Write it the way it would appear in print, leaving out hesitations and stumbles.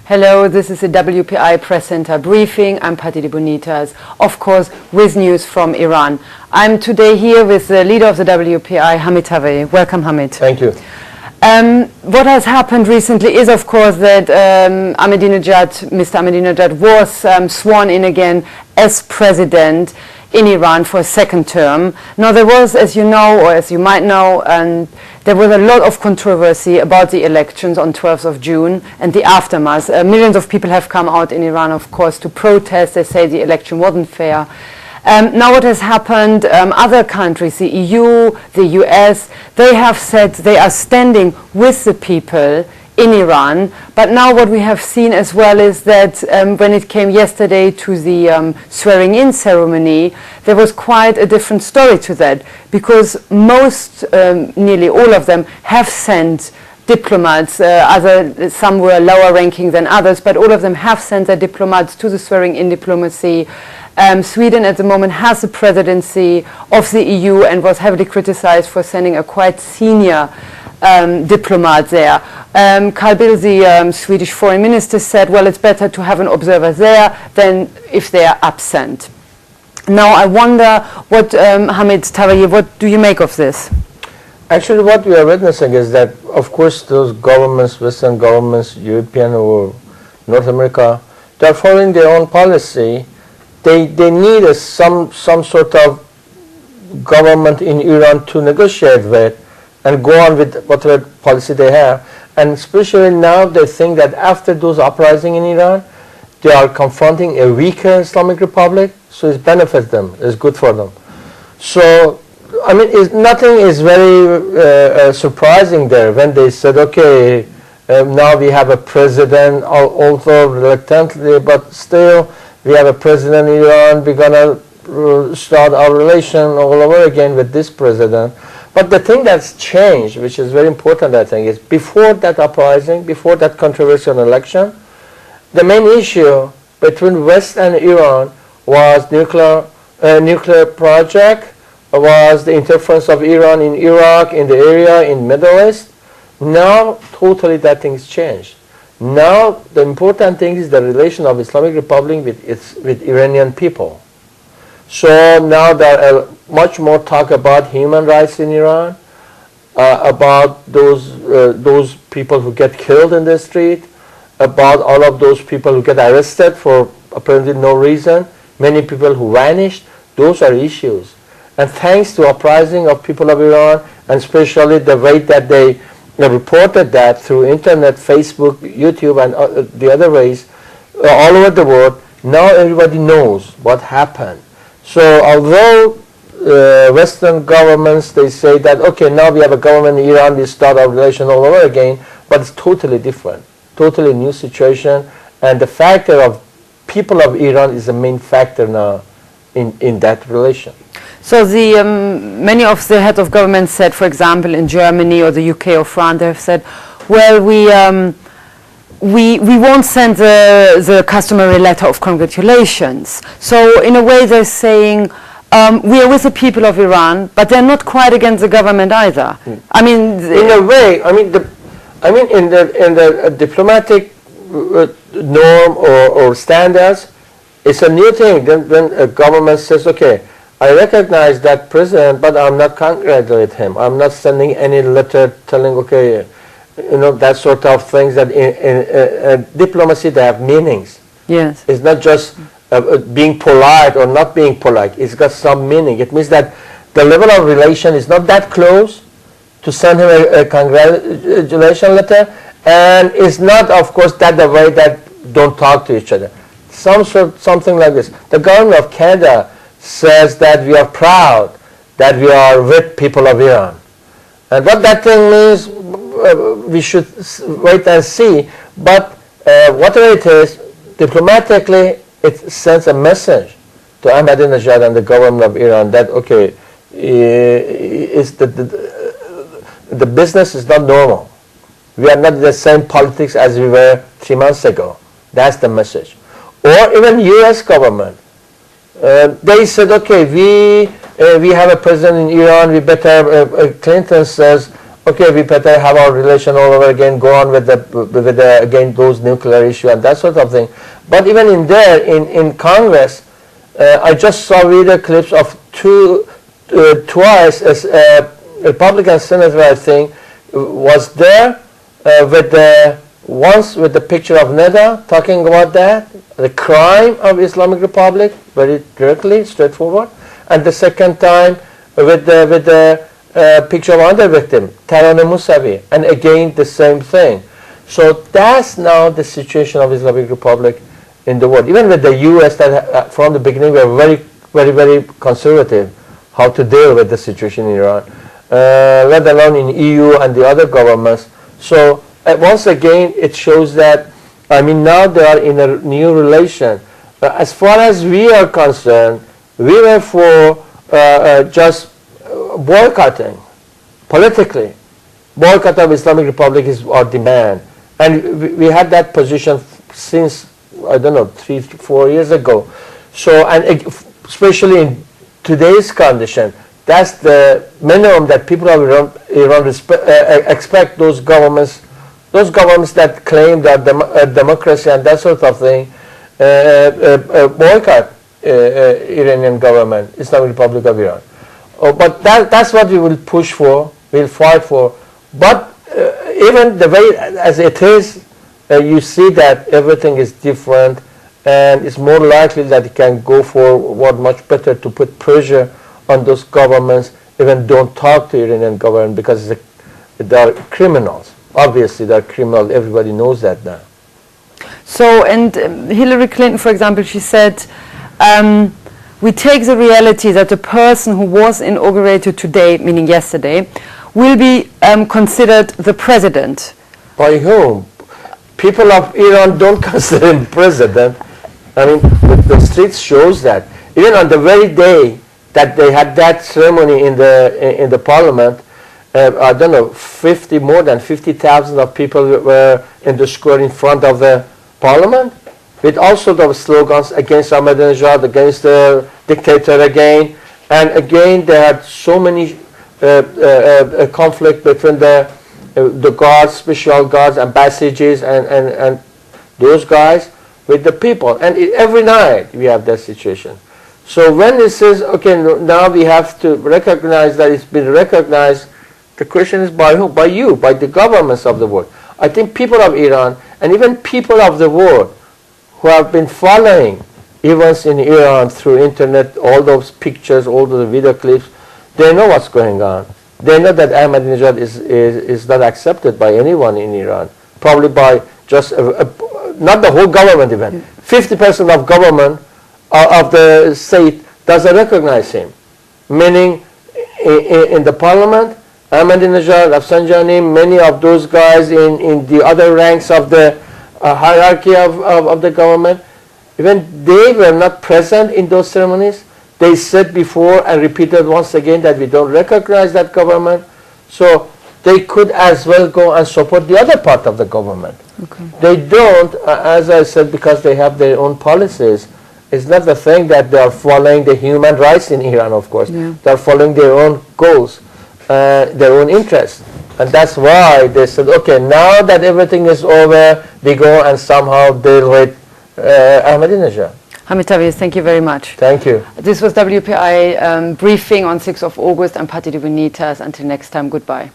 Hello, this is the WPI Press Centre briefing. I'm Patti de Bonitas, of course, with news from Iran. I'm today here with the leader of the WPI, Hamid Tawai. Welcome, Hamid. Thank you. What has happened recently is, of course, that Mr. Ahmadinejad was sworn in again as president in Iran for a second term. Now, there was, as you know, or as you might know, there was a lot of controversy about the elections on 12th of June and the aftermath. Millions of people have come out in Iran, of course, to protest. They say the election wasn't fair. Now what has happened, other countries, the EU, the US, they have said they are standing with the people in Iran. But now what we have seen as well is that when it came yesterday to the swearing-in ceremony, there was quite a different story to that, because most, nearly all of them, have sent diplomats. Some were lower ranking than others, but all of them have sent their diplomats to the swearing-in diplomacy. Sweden at the moment has the presidency of the EU and was heavily criticized for sending a quite senior diplomat there. Carl Bildt, the Swedish foreign minister, said, well, it's better to have an observer there than if they are absent. Now, I wonder what, Hamid Tawai, what do you make of this? Actually, what we are witnessing is that, of course, those governments, Western governments, European or North America, they are following their own policy. They need some sort of government in Iran to negotiate with and go on with whatever policy they have. And especially now they think that after those uprisings in Iran, they are confronting a weaker Islamic Republic, so it benefits them, it's good for them. So, I mean, nothing is very surprising there when they said, okay, now we have a president, although reluctantly, but still, we have a president in Iran, we're going to start our relation all over again with this president. But the thing that's changed, which is very important, I think, is before that uprising, before that controversial election, the main issue between West and Iran was nuclear project, was the interference of Iran in Iraq, in the area, in Middle East. Now, totally that thing's changed. Now, the important thing is the relation of Islamic Republic with Iranian people. So now there are much more talk about human rights in Iran, about those people who get killed in the street, about all of those people who get arrested for apparently no reason, many people who vanished. Those are issues. And thanks to uprising of people of Iran, and especially the way that they reported that through internet, Facebook, YouTube, and the other ways, all over the world, now everybody knows what happened. So although Western governments, they say that, okay, now we have a government in Iran, we start our relation all over again, but it's totally different, totally new situation, and the factor of people of Iran is the main factor now in that relation. So many of the heads of government said, for example, in Germany or the UK or France, they have said, well, we won't send the customary letter of congratulations. So in a way they're saying, we are with the people of Iran, but they're not quite against the government either. I mean, in a way, in the diplomatic norm or standards, it's a new thing. Then when a government says, okay, I recognize that president, but I'm not congratulating him. I'm not sending any letter telling, okay, that sort of things. That in diplomacy, they have meanings. Yes. It's not just being polite or not being polite. It's got some meaning. It means that the level of relation is not that close to send him a congratulation letter, and it's not, of course, that the way that don't talk to each other. Something like this. The government of Canada says that we are proud that we are with people of Iran. And what that thing means, we should wait and see. But whatever it is, diplomatically, it sends a message to Ahmadinejad and the government of Iran that, okay, the business is not normal. We are not in the same politics as we were 3 months ago. That's the message. Or even U.S. government. They said, okay, we have a president in Iran, we better, Clinton says, okay, we better have our relation all over again, go on with the again those nuclear issue and that sort of thing. But even in there, in Congress, I just saw video clips of twice as a Republican senator, I think, was there once with the picture of Neda, talking about that, the crime of Islamic Republic, very directly, straightforward, and the second time with the picture of another victim, Taran Musavi, and again the same thing. So that's now the situation of Islamic Republic in the world. Even with the U.S. that from the beginning were very conservative how to deal with the situation in Iran, let alone in EU and the other governments. So once again, it shows that, I mean, now they are in a new relation. As far as we are concerned, we were for just boycotting, politically. Boycott of Islamic Republic is our demand. And we had that position since, I don't know, 3-4 years ago. So, and especially in today's condition, that's the minimum that people of Iran expect those governments that claim that democracy and that sort of thing, boycott Iranian government, Islamic Republic of Iran. But that's what we will push for, we'll fight for. But even the way as it is, you see that everything is different, and it's more likely that it can go forward much better to put pressure on those governments, even don't talk to Iranian government, because they are criminals. Obviously, they're criminals. Everybody knows that now. So, and Hillary Clinton, for example, she said, we take the reality that the person who was inaugurated today, meaning yesterday, will be considered the president. By whom? People of Iran don't consider him president. I mean, the streets shows that. Even on the very day that they had that ceremony in the parliament, I don't know, more than 50,000 of people were in the square in front of the parliament, with all sorts of slogans against Ahmadinejad, against the dictator again, and again they had so many conflict between the guards, special guards, and bassages, and those guys with the people. And every night we have that situation. So when it says, okay, now we have to recognize that it's been recognized, the question is by who? By you, by the governments of the world. I think people of Iran, and even people of the world who have been following events in Iran through internet, all those pictures, all those video clips, they know what's going on. They know that Ahmadinejad is not accepted by anyone in Iran, probably by just, not the whole government even. 50% of government of the state doesn't recognize him. Meaning in the parliament, Ahmadinejad, Rafsanjani, many of those guys in the other ranks of the hierarchy of the government, even they were not present in those ceremonies. They said before and repeated once again that we don't recognize that government. So they could as well go and support the other part of the government. Okay. They don't, as I said, because they have their own policies. It's not the thing that they are following the human rights in Iran, of course. Yeah. They are following their own goals, their own interests. And that's why they said, okay, now that everything is over, we go and somehow deal with Ahmadinejad. Hamid Tabriz, thank you very much. Thank you. This was WPI briefing on 6th of August. I'm Patti Divinitas. Until next time, goodbye.